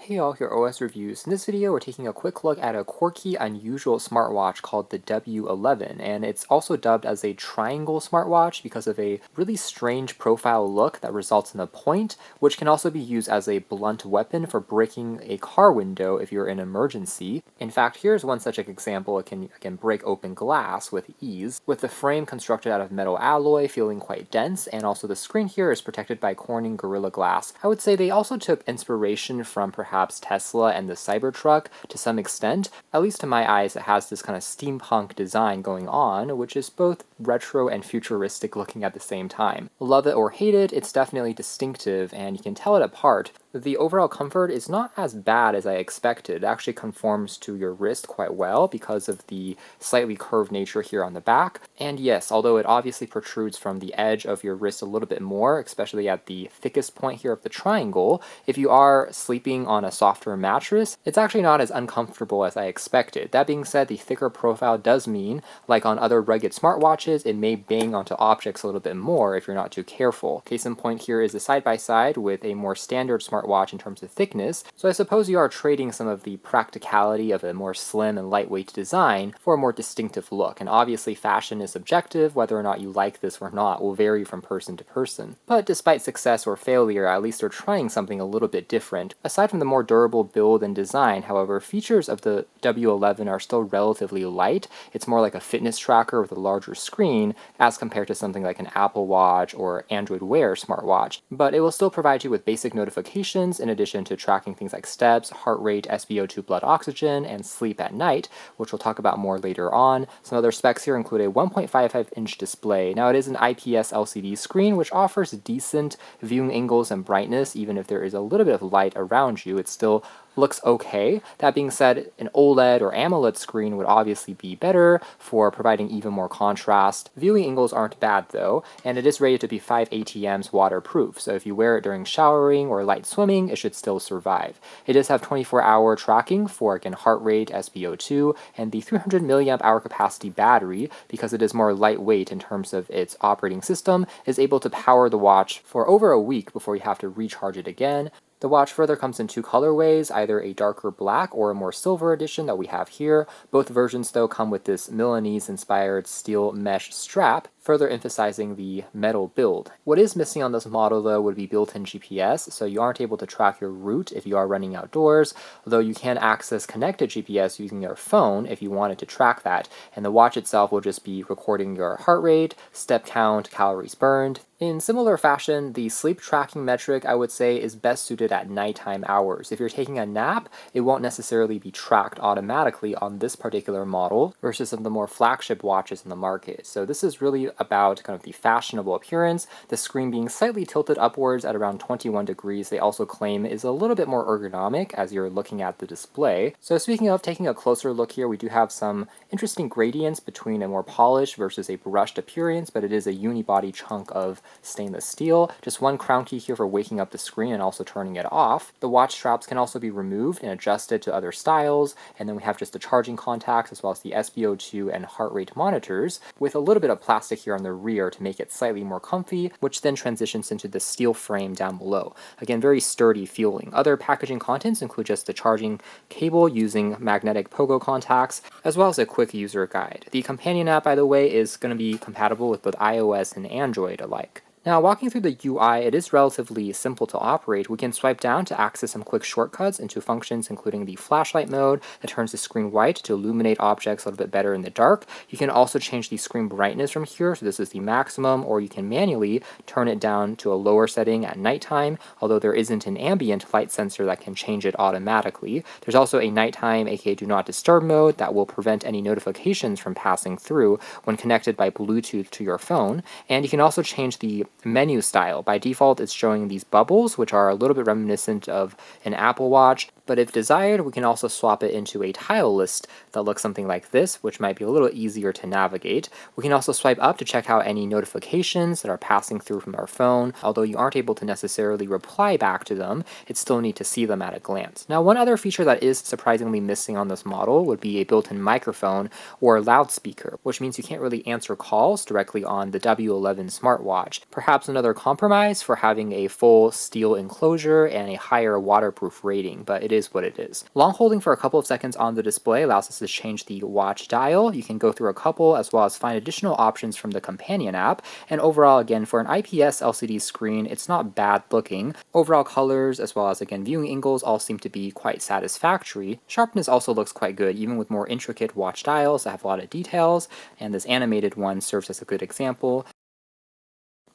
Hey all, here OS Reviews. In this video, we're taking a quick look at a quirky, unusual smartwatch called the W11, and it's also dubbed as a triangle smartwatch because of a really strange profile look that results in a point, which can also be used as a blunt weapon for breaking a car window if you're in an emergency. In fact, here's one such example. It can break open glass with ease, with the frame constructed out of metal alloy feeling quite dense, and also the screen here is protected by Corning Gorilla Glass. I would say they also took inspiration from perhaps Tesla and the Cybertruck to some extent. At least to my eyes, it has this kind of steampunk design going on, which is both retro and futuristic looking at the same time. Love it or hate it, it's definitely distinctive and you can tell it apart. The overall comfort is not as bad as I expected. It actually conforms to your wrist quite well because of the slightly curved nature here on the back. And yes, although it obviously protrudes from the edge of your wrist a little bit more, especially at the thickest point here of the triangle, if you are sleeping on a softer mattress, it's actually not as uncomfortable as I expected. That being said, the thicker profile does mean, like on other rugged smartwatches, it may bang onto objects a little bit more if you're not too careful. Case in point here is a side-by-side with a more standard smartwatch in terms of thickness, so I suppose you are trading some of the practicality of a more slim and lightweight design for a more distinctive look. And obviously fashion is subjective, whether or not you like this or not will vary from person to person. But despite success or failure, at least they're trying something a little bit different. Aside from the more durable build and design, however, features of the W11 are still relatively light. It's more like a fitness tracker with a larger screen as compared to something like an Apple Watch or Android Wear smartwatch. But it will still provide you with basic notifications in addition to tracking things like steps, heart rate, SpO2 blood oxygen, and sleep at night, which we'll talk about more later on. Some other specs here include a 1.55-inch display. Now it is an IPS LCD screen, which offers decent viewing angles and brightness. Even if there is a little bit of light around you, it still looks okay. That being said, an OLED or AMOLED screen would obviously be better for providing even more contrast. Viewing angles aren't bad though, and it is rated to be 5 ATMs waterproof, so if you wear it during showering or light swimming, it should still survive. It does have 24-hour tracking for, again, heart rate, SpO2, and the 300 milliamp hour capacity battery, because it is more lightweight in terms of its operating system, is able to power the watch for over a week before you have to recharge it again. The watch further comes in two colorways, either a darker black or a more silver edition that we have here. Both versions though come with this Milanese inspired steel mesh strap, further emphasizing the metal build. What is missing on this model though would be built-in GPS, so you aren't able to track your route if you are running outdoors, although you can access connected GPS using your phone if you wanted to track that, and the watch itself will just be recording your heart rate, step count, calories burned. In similar fashion, the sleep tracking metric, I would say, is best suited at nighttime hours. If you're taking a nap, it won't necessarily be tracked automatically on this particular model versus some of the more flagship watches in the market. So this is really about kind of the fashionable appearance, the screen being slightly tilted upwards at around 21 degrees. They also claim is a little bit more ergonomic as you're looking at the display. So speaking of taking a closer look here, we do have some interesting gradients between a more polished versus a brushed appearance, but it is a unibody chunk of stainless steel. Just one crown key here for waking up the screen and also turning it off. The watch straps can also be removed and adjusted to other styles, and then we have just the charging contacts as well as the SpO2 and heart rate monitors with a little bit of plastic here on the rear to make it slightly more comfy, which then transitions into the steel frame down below. Again, very sturdy feeling. Other packaging contents include just the charging cable using magnetic pogo contacts, as well as a quick user guide. The companion app, by the way, is going to be compatible with both iOS and Android alike. Now, walking through the UI, it is relatively simple to operate. We can swipe down to access some quick shortcuts into functions including the flashlight mode that turns the screen white to illuminate objects a little bit better in the dark. You can also change the screen brightness from here, so this is the maximum, or you can manually turn it down to a lower setting at nighttime, although there isn't an ambient light sensor that can change it automatically. There's also a nighttime, aka do not disturb mode, that will prevent any notifications from passing through when connected by Bluetooth to your phone, and you can also change the menu style. By default, it's showing these bubbles, which are a little bit reminiscent of an Apple Watch, but if desired, we can also swap it into a tile list that looks something like this, which might be a little easier to navigate. We can also swipe up to check out any notifications that are passing through from our phone. Although you aren't able to necessarily reply back to them, it's still neat to see them at a glance. Now, one other feature that is surprisingly missing on this model would be a built-in microphone or loudspeaker, which means you can't really answer calls directly on the W11 smartwatch. Perhaps another compromise for having a full steel enclosure and a higher waterproof rating, but it is what it is. Long holding for a couple of seconds on the display allows us to change the watch dial. You can go through a couple as well as find additional options from the companion app. And overall, again, for an IPS LCD screen, it's not bad looking. Overall colors as well as, again, viewing angles all seem to be quite satisfactory. Sharpness also looks quite good, even with more intricate watch dials that have a lot of details, and this animated one serves as a good example,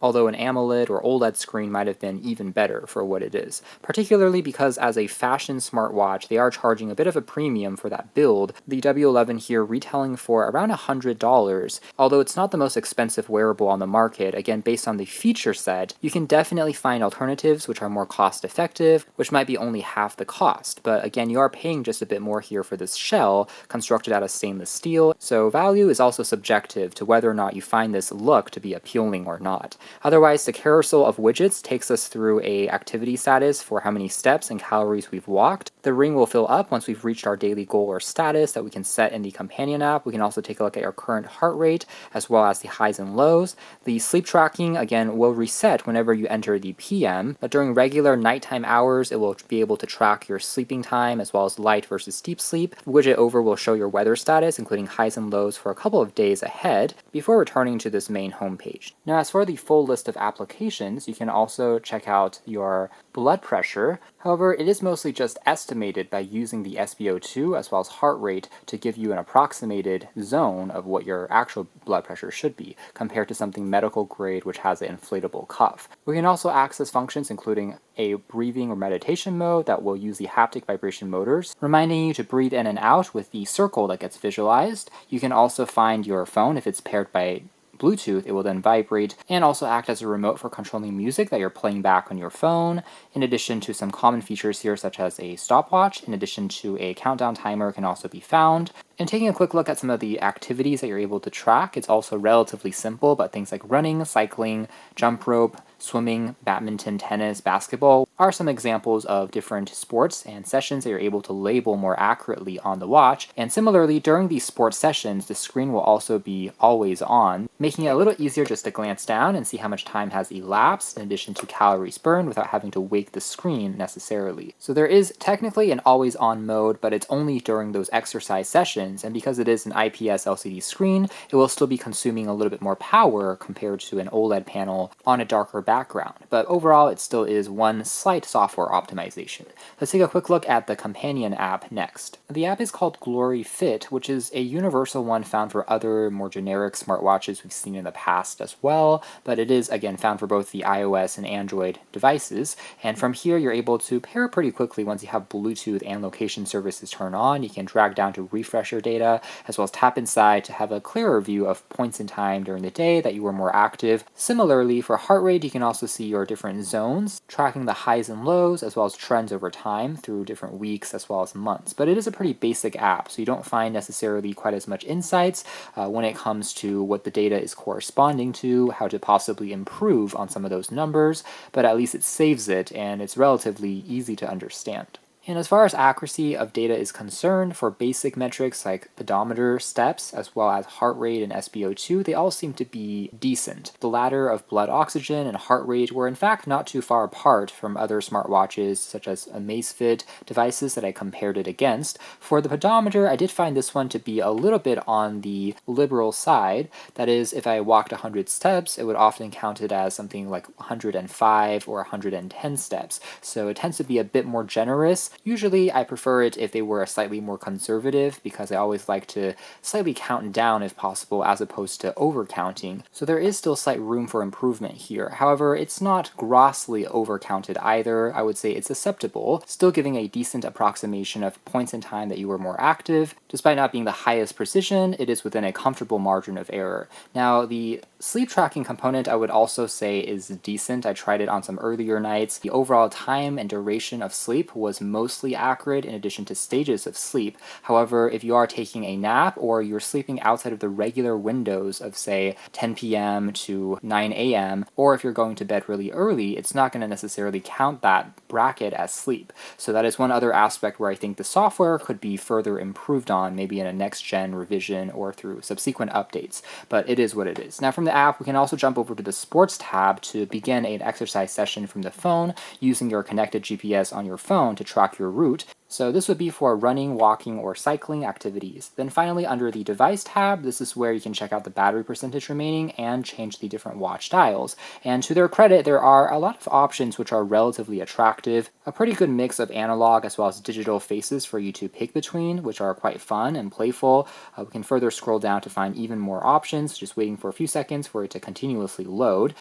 although an AMOLED or OLED screen might have been even better for what it is, particularly because as a fashion smartwatch, they are charging a bit of a premium for that build, the W11 here retailing for around $100. Although it's not the most expensive wearable on the market, again, based on the feature set, you can definitely find alternatives which are more cost-effective, which might be only half the cost, but again, you are paying just a bit more here for this shell, constructed out of stainless steel, so value is also subjective to whether or not you find this look to be appealing or not. Otherwise, the carousel of widgets takes us through a activity status for how many steps and calories we've walked. The ring will fill up once we've reached our daily goal or status that we can set in the companion app. We can also take a look at our current heart rate as well as the highs and lows. The sleep tracking, again, will reset whenever you enter the PM, but during regular nighttime hours, it will be able to track your sleeping time as well as light versus deep sleep. The widget over will show your weather status, including highs and lows for a couple of days ahead, before returning to this main homepage. Now, as for the full list of applications, you can also check out your blood pressure. However, it is mostly just estimated by using the SpO2 as well as heart rate to give you an approximated zone of what your actual blood pressure should be, compared to something medical grade which has an inflatable cuff. We can also access functions including a breathing or meditation mode that will use the haptic vibration motors, reminding you to breathe in and out with the circle that gets visualized. You can also find your phone if it's paired by Bluetooth, it will then vibrate and also act as a remote for controlling music that you're playing back on your phone, in addition to some common features here such as a stopwatch, in addition to a countdown timer can also be found. And taking a quick look at some of the activities that you're able to track, it's also relatively simple, but things like running, cycling, jump rope, swimming, badminton, tennis, basketball are some examples of different sports and sessions that you're able to label more accurately on the watch. And similarly, during these sports sessions, the screen will also be always on, making it a little easier just to glance down and see how much time has elapsed, in addition to calories burned, without having to wake the screen necessarily. So there is technically an always on mode, but it's only during those exercise sessions, and because it is an IPS LCD screen, it will still be consuming a little bit more power compared to an OLED panel on a darker background. But overall, it still is one slight software optimization. Let's take a quick look at the companion app next. The app is called Glory Fit, which is a universal one found for other more generic smartwatches we've seen in the past as well, but it is again found for both the iOS and Android devices. And from here, you're able to pair pretty quickly once you have Bluetooth and location services turned on. You can drag down to refresh your data, as well as tap inside to have a clearer view of points in time during the day that you were more active. Similarly, for heart rate, you can also see your different zones, tracking the highs and lows, as well as trends over time through different weeks as well as months. But it is a pretty basic app, so you don't find necessarily quite as much insights when it comes to what the data is corresponding to, how to possibly improve on some of those numbers, but at least it saves it, and it's relatively easy to understand. And as far as accuracy of data is concerned, for basic metrics like pedometer, steps, as well as heart rate and SpO2, they all seem to be decent. The latter of blood oxygen and heart rate were in fact not too far apart from other smartwatches such as Amazfit devices that I compared it against. For the pedometer, I did find this one to be a little bit on the liberal side. That is, if I walked 100 steps, it would often count it as something like 105 or 110 steps. So it tends to be a bit more generous. Usually I prefer it if they were slightly more conservative, because I always like to slightly count down if possible as opposed to overcounting. So there is still slight room for improvement here. However, it's not grossly overcounted either. I would say it's acceptable, still giving a decent approximation of points in time that you were more active. Despite not being the highest precision, it is within a comfortable margin of error. Now, the sleep tracking component I would also say is decent. I tried it on some earlier nights. The overall time and duration of sleep was mostly accurate in addition to stages of sleep. However, if you are taking a nap or you're sleeping outside of the regular windows of say 10 p.m. to 9 a.m., or if you're going to bed really early, it's not going to necessarily count that bracket as sleep. So that is one other aspect where I think the software could be further improved on, maybe in a next-gen revision or through subsequent updates. But it is what it is. Now from the app, we can also jump over to the Sports tab to begin an exercise session from the phone using your connected GPS on your phone to track your route. So this would be for running, walking, or cycling activities. Then finally, under the device tab, this is where you can check out the battery percentage remaining and change the different watch dials. And to their credit, there are a lot of options which are relatively attractive, a pretty good mix of analog as well as digital faces for you to pick between, which are quite fun and playful. We can further scroll down to find even more options, just waiting for a few seconds for it to continuously load,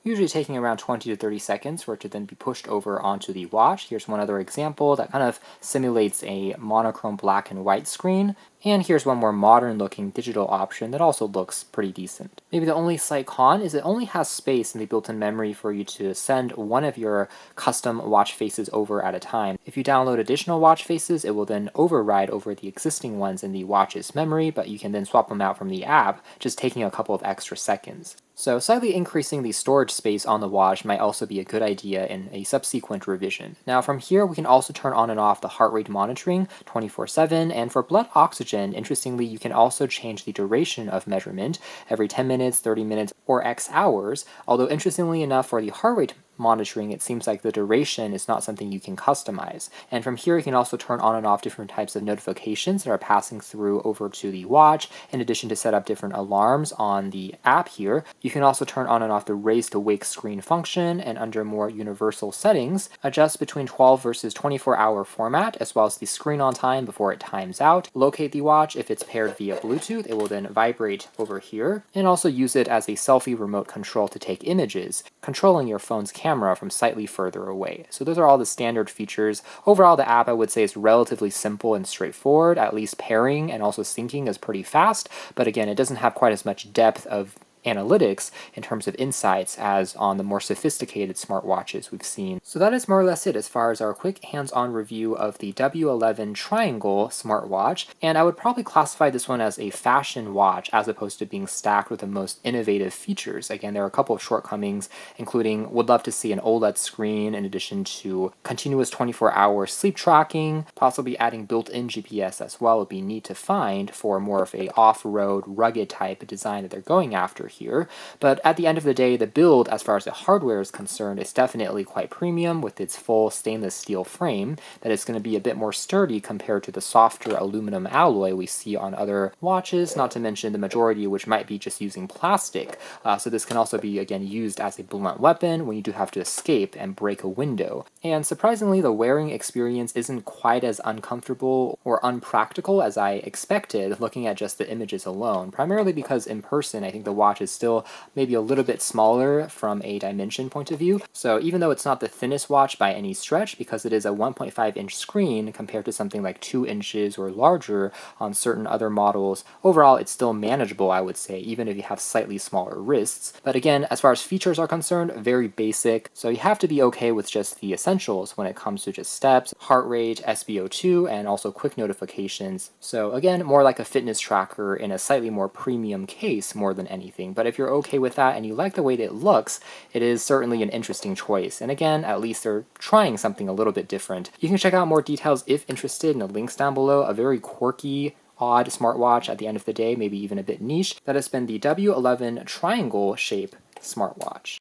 usually taking around 20 to 30 seconds for it to then be pushed over onto the watch. Here's one other example that kind of simulates a monochrome black and white screen. And here's one more modern looking digital option that also looks pretty decent. Maybe the only slight con is it only has space in the built-in memory for you to send one of your custom watch faces over at a time. If you download additional watch faces, it will then override over the existing ones in the watch's memory, but you can then swap them out from the app, just taking a couple of extra seconds. So slightly increasing the storage space on the watch might also be a good idea in a subsequent revision. Now from here, we can also turn on and off the heart rate monitoring 24/7, and for blood oxygen, interestingly, you can also change the duration of measurement every 10 minutes, 30 minutes, or X hours, although interestingly enough, for the heart rate monitoring, it seems like the duration is not something you can customize. And from here, you can also turn on and off different types of notifications that are passing through over to the watch, in addition to set up different alarms on the app here. You can also turn on and off the raise to wake screen function, and under more universal settings, adjust between 12 versus 24-hour format, as well as the screen on time before it times out. Locate the watch. If it's paired via Bluetooth, it will then vibrate over here, and also use it as a selfie remote control to take images, controlling your phone's camera from slightly further away. So those are all the standard features. Overall, the app, I would say, is relatively simple and straightforward. At least pairing and also syncing is pretty fast, but again, it doesn't have quite as much depth of analytics in terms of insights as on the more sophisticated smartwatches we've seen. So that is more or less it as far as our quick hands-on review of the W11 Triangle smartwatch, and I would probably classify this one as a fashion watch as opposed to being stacked with the most innovative features. Again, there are a couple of shortcomings, including would love to see an OLED screen in addition to continuous 24-hour sleep tracking, possibly adding built-in GPS as well would be neat to find for more of a off-road, rugged type of design that they're going after here. But at the end of the day, the build, as far as the hardware is concerned, is definitely quite premium with its full stainless steel frame that is going to be a bit more sturdy compared to the softer aluminum alloy we see on other watches, not to mention the majority which might be just using plastic. So this can also be, again, used as a blunt weapon when you do have to escape and break a window. And surprisingly, the wearing experience isn't quite as uncomfortable or unpractical as I expected looking at just the images alone, primarily because in person, I think the watch is still maybe a little bit smaller from a dimension point of view. So even though it's not the thinnest watch by any stretch, because it is a 1.5-inch screen compared to something like 2 inches or larger on certain other models, overall it's still manageable, I would say, even if you have slightly smaller wrists. But again, as far as features are concerned, very basic, so you have to be okay with just the essentials when it comes to just steps, heart rate, SpO2, and also quick notifications. So again, more like a fitness tracker in a slightly more premium case more than anything. But if you're okay with that and you like the way that it looks, it is certainly an interesting choice. And again, at least they're trying something a little bit different. You can check out more details if interested in the links down below. A very quirky, odd smartwatch at the end of the day, maybe even a bit niche. That has been the W11 Triangle shape smartwatch.